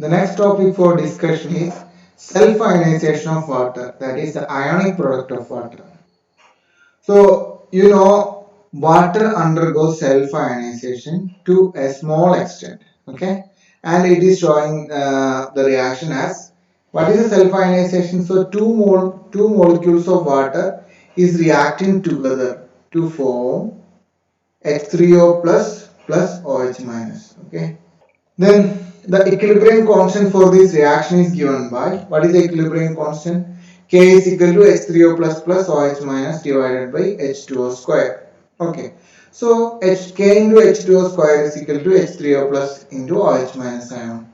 The next topic for discussion is self-ionization of water, that is the ionic product of water. So, water undergoes self-ionization to a small extent, okay? And it is showing the reaction as what is the self-ionization? So, two molecules of water is reacting together to form H3O plus OH minus, okay? Then the equilibrium constant for this reaction is given by, what is the equilibrium constant? K is equal to H3O plus OH minus divided by H2O square. Okay. So K into H2O square is equal to H3O plus into OH minus ion.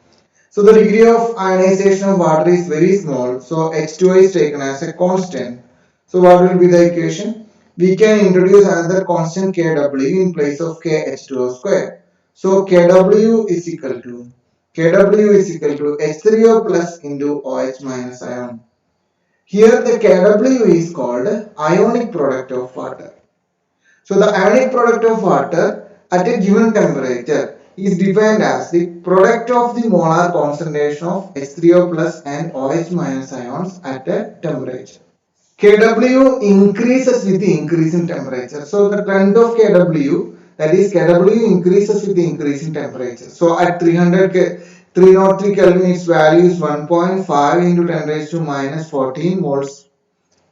So the degree of ionization of water is very small. So H2O is taken as a constant. So what will be the equation? We can introduce another constant Kw in place of KH2O square. So Kw is equal to H3O plus into OH minus ion. Here the Kw is called ionic product of water. So the ionic product of water at a given temperature is defined as the product of the molar concentration of H3O plus and OH minus ions at a temperature. Kw increases with the increase in temperature. So the trend of Kw, that is Kw increases with the increase in temperature. So at 303 Kelvin, its value is 1.5 into 10 raised to minus 14 moles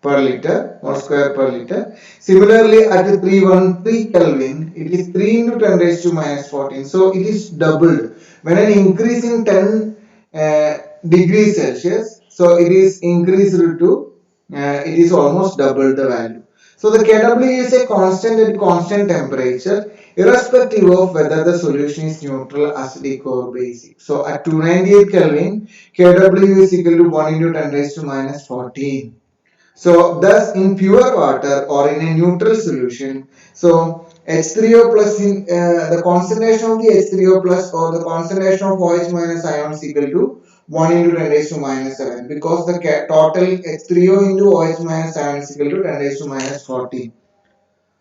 per liter, mole square per liter. Similarly, at 313 Kelvin, it is 3 into 10 raised to minus 14. So it is doubled. When an increase in 10 degrees Celsius, so it is increased to it is almost double the value. So the Kw is a constant at constant temperature, irrespective of whether the solution is neutral, acidic or basic. So at 298 Kelvin, Kw is equal to 1 into 10 raised to minus 14. So thus in pure water or in a neutral solution, so H3O plus the concentration of the H3O plus or the concentration of OH minus ion is equal to 1 into 10 raised to minus 7, because the total H3O into OH minus ion is equal to 10 raised to minus 40.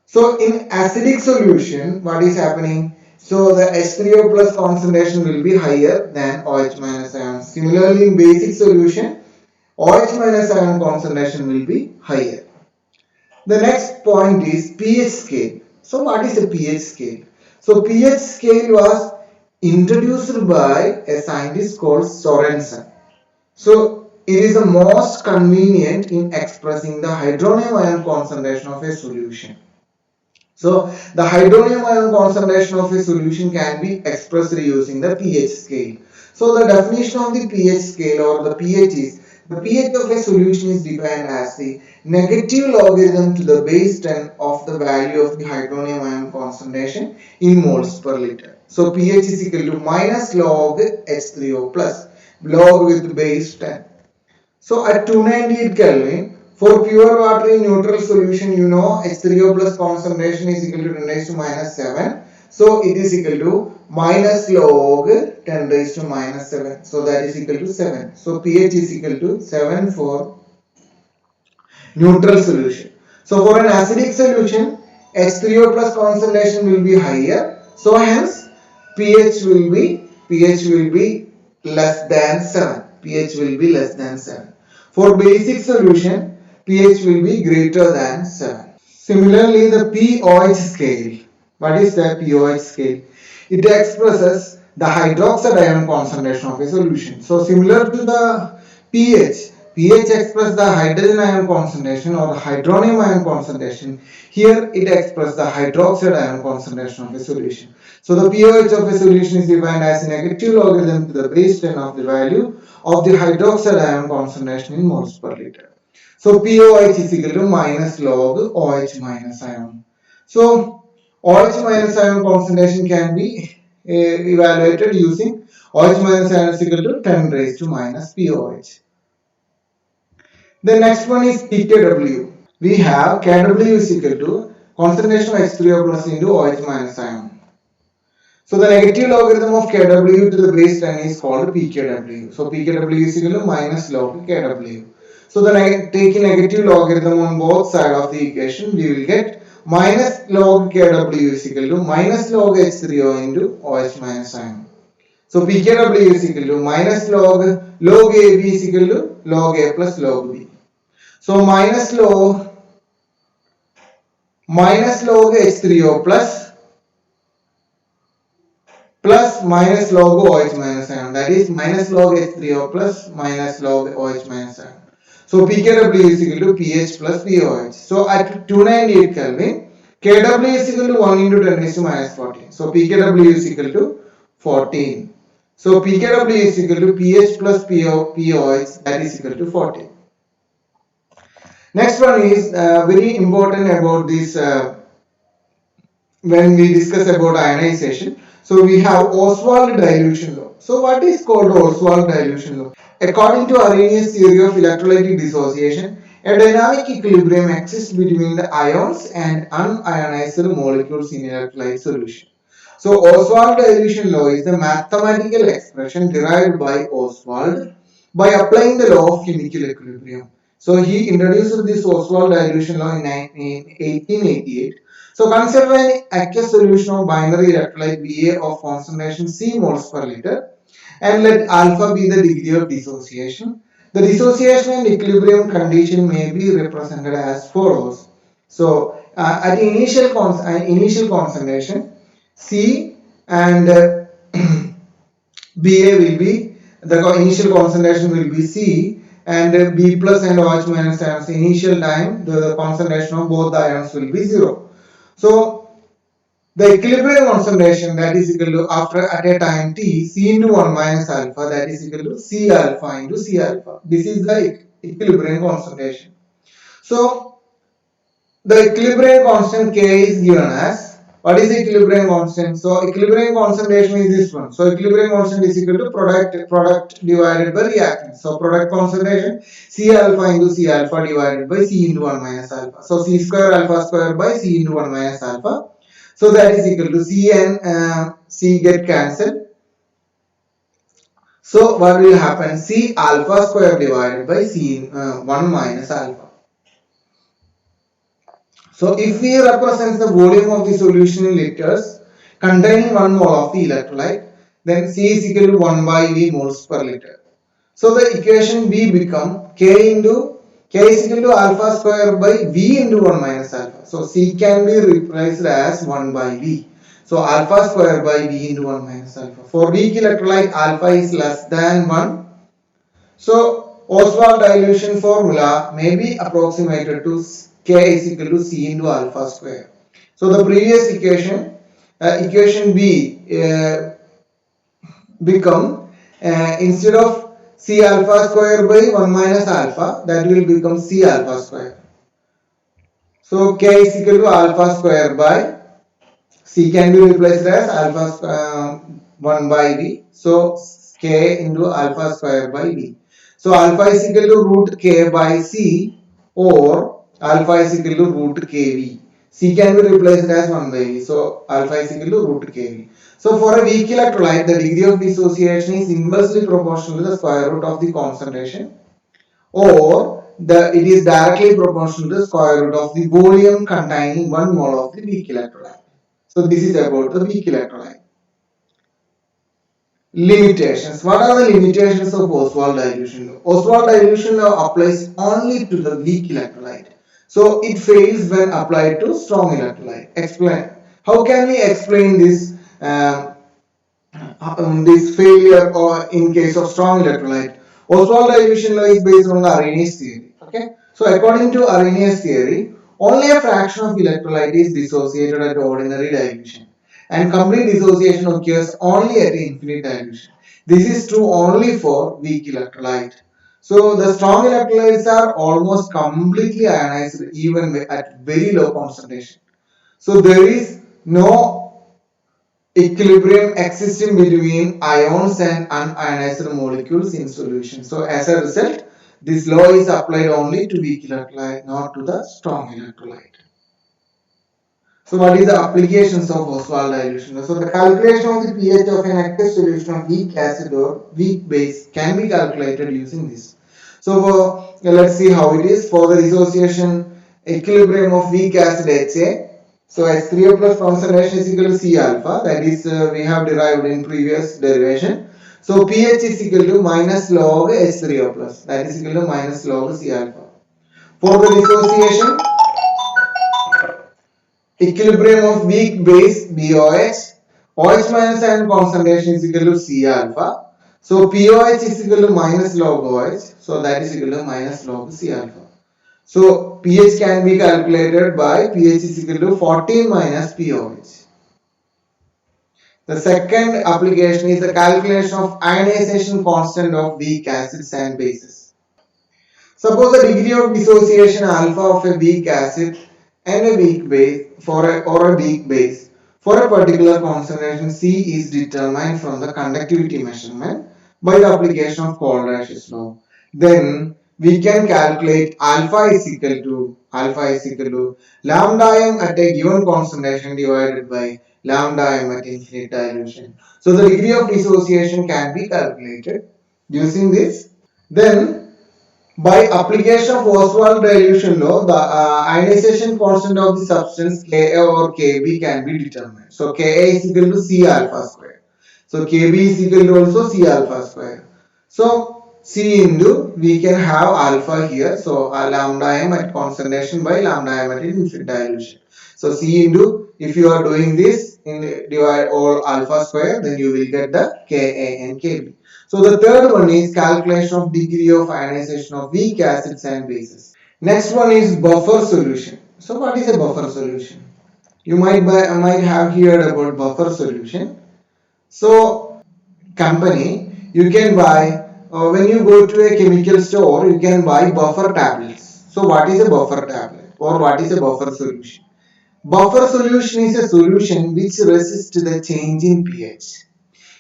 So in acidic solution, what is happening? So the H3O plus concentration will be higher than OH minus ion. Similarly, in basic solution, OH minus ion concentration will be higher. The next point is pH scale. So what is a pH scale? So pH scale was introduced by a scientist called Sorensen. So it is the most convenient in expressing the hydronium ion concentration of a solution. So the hydronium ion concentration of a solution can be expressed using the pH scale. So the definition of the pH scale or the pH is, the pH of a solution is defined as the negative logarithm to the base 10 of the value of the hydronium ion concentration in moles per liter. So pH is equal to minus log H3O plus log with base 10. So at 298 Kelvin, for pure water in neutral solution, H3O plus concentration is equal to 10 raised to minus 7. So it is equal to minus log 10 raised to minus 7. So that is equal to 7. So pH is equal to 7 for neutral solution. So for an acidic solution, H3O plus concentration will be higher. So hence pH will be less than 7. pH will be less than 7. For basic solution, pH will be greater than 7. Similarly, the pOH scale. What is the pOH scale? It expresses the hydroxide ion concentration of a solution. So similar to the pH expresses the hydrogen ion concentration or the hydronium ion concentration. Here it expresses the hydroxide ion concentration of a solution. So the pOH of a solution is defined as a negative logarithm to the base 10 of the value of the hydroxide ion concentration in moles per liter. So pOH is equal to minus log OH minus ion. So OH minus ion concentration can be evaluated using OH minus ion is equal to 10 raised to minus pOH. The next one is pKw. We have Kw is equal to concentration of H3O plus into OH minus ion. So the negative logarithm of Kw to the base 10 is called pKw. So pKw is equal to minus log Kw. So taking negative logarithm on both sides of the equation, we will get minus log Kw is equal to minus log H3O into OH minus ion. So pKw is equal to minus log AB is equal to log A plus log B. So minus log H3O plus minus log OH minus ion, that is minus log H3O plus minus log OH minus ion. So pKw is equal to pH plus pOH. So at 298 Kelvin, Kw is equal to 1 into 10 raised to minus 14. So pKw is equal to 14. So pKw is equal to pH plus pOH, that is equal to 14. Next one is very important about this when we discuss about ionization. So we have Ostwald dilution law. So what is called Ostwald dilution law? According to Arrhenius theory of electrolytic dissociation, a dynamic equilibrium exists between the ions and unionized molecules in electrolyte solution. So Ostwald dilution law is the mathematical expression derived by Ostwald by applying the law of chemical equilibrium. So he introduced this Ostwald dilution law in 1888. So consider an aqueous solution of binary electrolyte Va of concentration C moles per liter and let alpha be the degree of dissociation. The dissociation and equilibrium condition may be represented as follows. So at initial concentration, C and Ba will be, the initial concentration will be C, and B plus and OH minus ions initial time, the concentration of both the ions will be 0. So the equilibrium concentration, that is equal to, after at a time t, C into 1 minus alpha, that is equal to C alpha into C alpha. This is the equilibrium concentration. So the equilibrium constant K is given as, what is the equilibrium constant? So equilibrium concentration is this one. So equilibrium constant is equal to product divided by reactant. So product concentration C alpha into C alpha divided by C into 1 minus alpha. So C square alpha square by C into 1 minus alpha. So that is equal to C and C get cancelled. So what will happen? C alpha square divided by C 1 minus alpha. So if we represent the volume of the solution in liters containing 1 mole of the electrolyte, then C is equal to 1 by V moles per liter. So the equation B become K is equal to alpha square by V into 1 minus alpha. So C can be replaced as 1 by V. So alpha square by V into 1 minus alpha. For weak electrolyte, alpha is less than 1. So Ostwald dilution formula may be approximated to K is equal to C into alpha square. So the previous equation, equation B become instead of C alpha square by 1 minus alpha, that will become C alpha square. So K is equal to alpha square by, C can be replaced as alpha 1 by V. So K into alpha square by V. So alpha is equal to root K by C, or alpha is equal to root kV. C can be replaced as 1 by V. So alpha is equal to root kV. So for a weak electrolyte, the degree of dissociation is inversely proportional to the square root of the concentration, or it is directly proportional to the square root of the volume containing 1 mole of the weak electrolyte. So this is about the weak electrolyte. Limitations. What are the limitations of Ostwald dilution law? Ostwald dilution law applies only to the weak electrolyte. So it fails when applied to strong electrolyte. Explain. How can we explain this this failure or in case of strong electrolyte? Ostwald dilution law is based on the Arrhenius theory. Okay. So according to Arrhenius theory, only a fraction of electrolyte is dissociated at ordinary dilution, and complete dissociation occurs only at infinite dilution. This is true only for weak electrolyte. So the strong electrolytes are almost completely ionized even at very low concentration. So there is no equilibrium existing between ions and unionized molecules in solution. So as a result, this law is applied only to weak electrolyte, not to the strong electrolyte. So what is the applications of Ostwald dilution? So the calculation of the pH of an aqueous solution of weak acid or weak base can be calculated using this. So let's see how it is. For the dissociation equilibrium of weak acid HA, So H3O plus concentration is equal to C alpha, that is we have derived in previous derivation. So pH is equal to minus log H3O plus, that is equal to minus log C alpha. For the dissociation, equilibrium of weak base BOH, OH minus ion concentration is equal to C alpha. So POH is equal to minus log OH, so that is equal to minus log C alpha. So pH can be calculated by pH is equal to 14 minus POH. The second application is the calculation of ionization constant of weak acids and bases. Suppose the degree of dissociation alpha of a weak acid and a weak base or a weak base for a particular concentration C is determined from the conductivity measurement by the application of Paul-Rash's law. Then we can calculate alpha is equal to lambda m at a given concentration divided by lambda m at infinite dilution. So the degree of dissociation can be calculated using this. Then by application of Ostwald dilution law, the ionization constant of the substance Ka or Kb can be determined. So Ka is equal to C alpha square. So Kb is equal to also C alpha square. So C into, we can have alpha here. So lambda m at concentration by lambda m at infinite dilution. So C into, if you are doing this, divide all alpha square, then you will get the Ka and Kb. So the third one is calculation of degree of ionization of weak acids and bases. Next one is buffer solution. So what is a buffer solution? You might have heard about buffer solution. So company, you can buy, when you go to a chemical store, you can buy buffer tablets. So what is a buffer tablet or what is a buffer solution? Buffer solution is a solution which resists the change in pH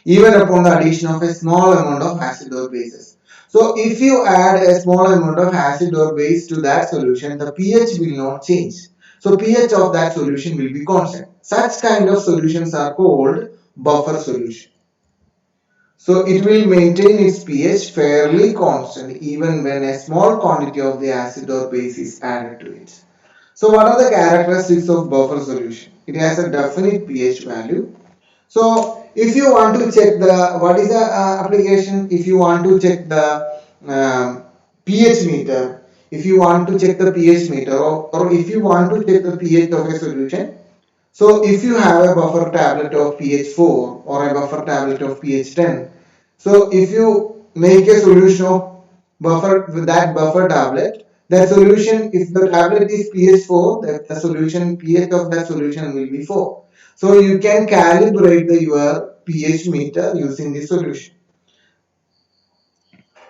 even upon the addition of a small amount of acid or bases. So if you add a small amount of acid or base to that solution, the pH will not change. So pH of that solution will be constant. Such kind of solutions are called buffer solution. So it will maintain its pH fairly constant even when a small quantity of the acid or base is added to it. So what are the characteristics of buffer solution? It has a definite pH value. So if you want to check the, what is the application? If you want to check the pH meter, if you want to check the pH meter or if you want to check the pH of a solution, so if you have a buffer tablet of pH 4 or a buffer tablet of pH 10, so if you make a solution of buffer with that buffer tablet, that solution, if the tablet is pH 4, the solution pH of that solution will be 4. So you can calibrate your pH meter using this solution.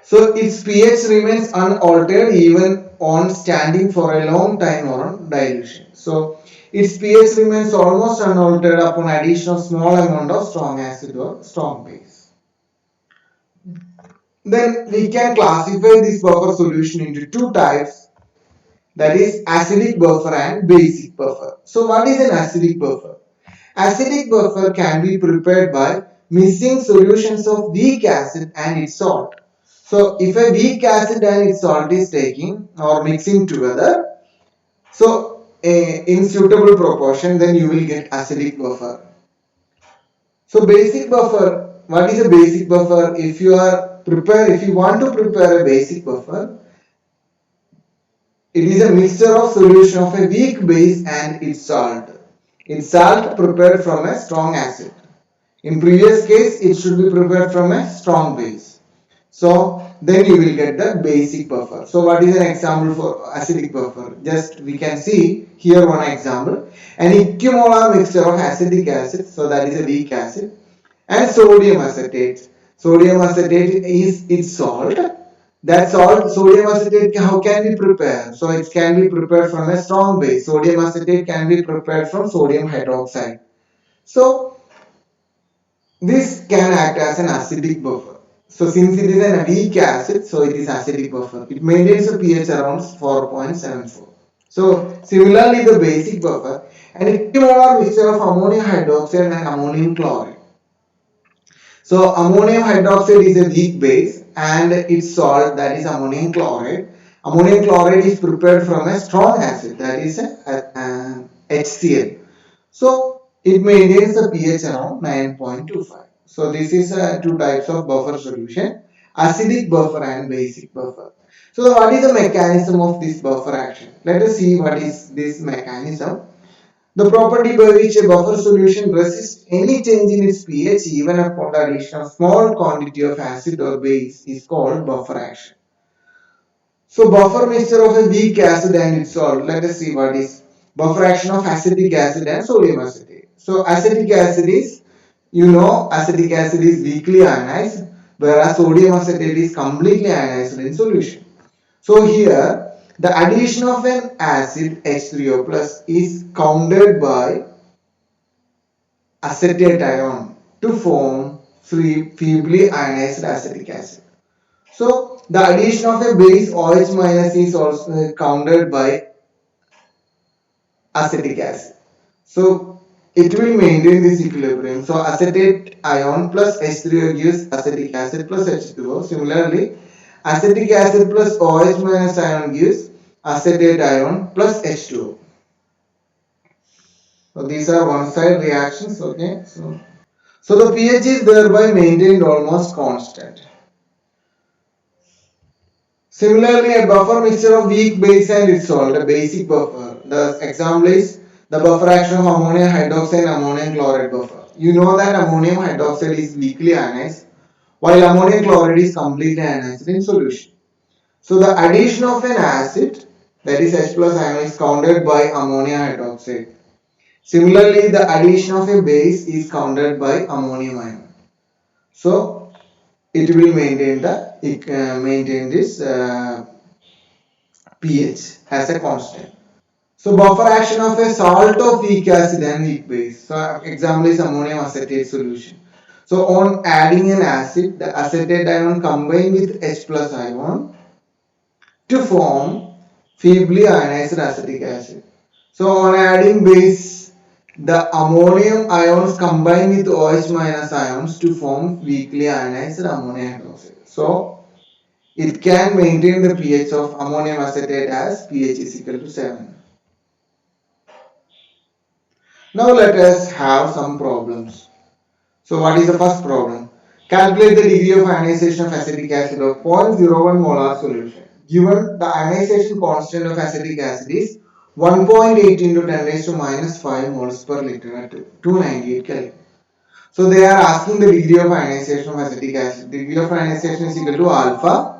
So its pH remains unaltered even on standing for a long time or on dilution. So its pH remains almost unaltered upon addition of small amount of strong acid or strong base. Then we can classify this buffer solution into two types, that is acidic buffer and basic buffer. So what is an acidic buffer? Acidic buffer can be prepared by mixing solutions of weak acid and its salt. So if a weak acid and its salt is taking or mixing together, so in suitable proportion, then you will get acidic buffer. So basic buffer, what is a basic buffer? If you want to prepare a basic buffer, it is a mixture of solution of a weak base and its salt. Its salt prepared from a strong acid. In previous case, it should be prepared from a strong base. So then you will get the basic buffer. So what is an example for acidic buffer? Just we can see here one example. An equimolar mixture of acetic acid, so that is a weak acid, and sodium acetate. Sodium acetate is its salt. That salt, sodium acetate, how can we prepare? So it can be prepared from a strong base. Sodium acetate can be prepared from sodium hydroxide. So this can act as an acidic buffer. So since it is a weak acid, so it is acidic buffer. It maintains a pH around 4.74. So similarly, the basic buffer, an equimolar mixture of ammonium hydroxide and ammonium chloride. So ammonium hydroxide is a weak base and its salt, that is ammonium chloride. Ammonium chloride is prepared from a strong acid, that is HCl. So it maintains the pH around 9.25. So this is two types of buffer solution, acidic buffer and basic buffer. So what is the mechanism of this buffer action? Let us see what is this mechanism. The property by which a buffer solution resists any change in its pH even upon the addition of small quantity of acid or base is called buffer action. So buffer mixture of a weak acid and its salt. Let us see what is buffer action of acetic acid and sodium acetate. So acetic acid is, acetic acid is weakly ionized, whereas sodium acetate is completely ionized in solution. So here the addition of an acid H3O plus is countered by acetate ion to form feebly ionized acetic acid. So the addition of a base OH minus is also countered by acetic acid. So it will maintain this equilibrium. So acetate ion plus H3O gives acetic acid plus H2O. Similarly, acetic acid plus OH minus ion gives acetate ion plus H2O. So these are one side reactions. Okay. So the pH is thereby maintained almost constant. Similarly, a buffer mixture of weak base and its salt, a basic buffer. The example is the buffer action of ammonium hydroxide and ammonium chloride buffer. You know that ammonium hydroxide is weakly ionized, while ammonium chloride is completely ionized in solution. So the addition of an acid, that is H plus ion, is countered by ammonium hydroxide. Similarly, the addition of a base is countered by ammonium ion. So it will maintain this pH as a constant. So buffer action of a salt of weak acid and weak base. So example is ammonium acetate solution. So on adding an acid, the acetate ion combine with H plus ion to form feebly ionized acetic acid. So on adding base, the ammonium ions combine with OH minus ions to form weakly ionized ammonium hydroxide. So it can maintain the pH of ammonium acetate as pH is equal to 7. Now let us have some problems. So what is the first problem? Calculate the degree of ionization of acetic acid of 0.01 molar solution. Given the ionization constant of acetic acid is 1.8 into 10 raised to minus 5 moles per liter at 298 Kelvin. So they are asking the degree of ionization of acetic acid. Degree of ionization is equal to alpha.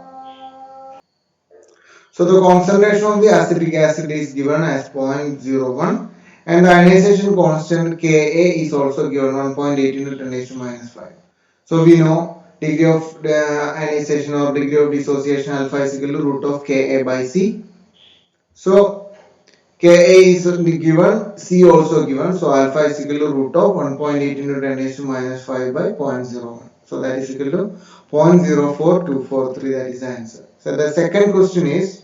So the concentration of the acetic acid is given as 0.01 and the ionization constant Ka is also given 1.8 into 10 raised to minus 5. So we know degree of ionization or degree of dissociation alpha is equal to root of Ka by C. So Ka is given, C also given. So alpha is equal to root of 1.8 into 10 raised to minus 5 by 0.01. So that is equal to 0.04243. That is the answer. So the second question is,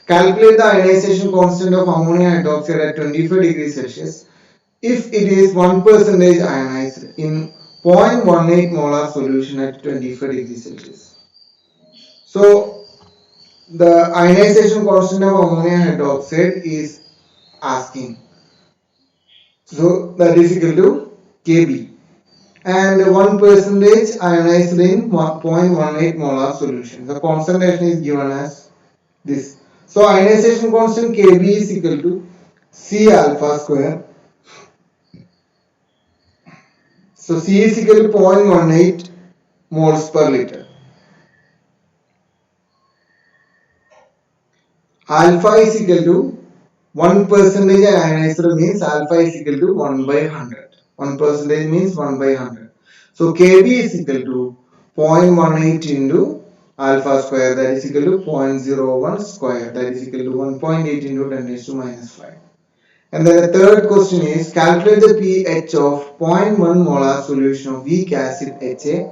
calculate the ionization constant of ammonium hydroxide at 25 degrees Celsius if it is 1% ionized in 0.18 molar solution at 25 degrees Celsius. So the ionization constant of ammonium hydroxide is asking. So that is equal to Kb. And 1% ionized in 0.18 molar solution. The concentration is given as this. So ionization constant Kb is equal to C alpha square. So C is equal to 0.18 moles per liter. Alpha is equal to 1% ionized means alpha is equal to 1 by 100. 1% means 1 by 100. So Kb is equal to 0.18 into alpha square, that is equal to 0.01 square, that is equal to 1.8 into 10 raised to minus 5. And then the third question is, calculate the pH of 0.1 molar solution of weak acid HA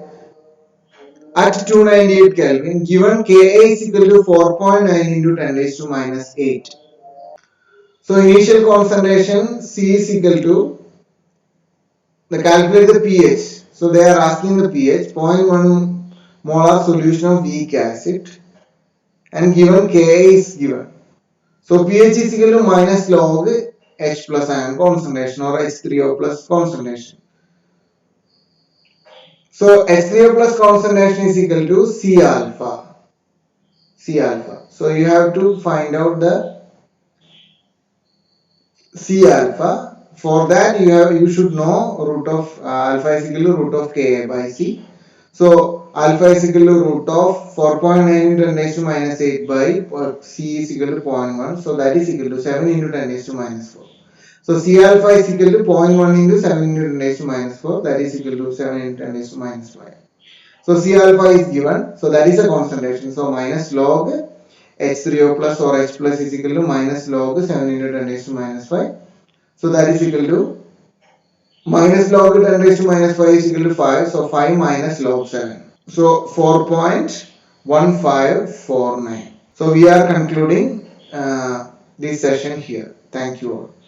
at 298 Kelvin given Ka is equal to 4.9 into 10 raised to minus 8. So initial concentration C is equal to, the calculate the pH. So they are asking the pH, 0.1 molar solution of weak acid and given Ka is given. So pH is equal to minus log H plus ion concentration or H3O plus concentration. So H3O plus concentration is equal to C alpha. C alpha. So you have to find out the C alpha. For that you should know root of alpha is equal to root of Ka by C. So alpha is equal to root of 4.9 into 10 raised to minus 8 by C is equal to 0.1. So that is equal to 7 into 10 raised to minus 4. So C alpha is equal to 0.1 into 7 into 10 raised to minus 4. That is equal to 7 into 10 raised to minus 5. So C alpha is given. So that is a concentration. So minus log H3O plus or H plus is equal to minus log 7 into 10 raised to minus 5. So that is equal to minus log 10 raised to minus 5 is equal to 5. So 5 minus log 7. So 4.1549. So we are concluding this session here. Thank you all.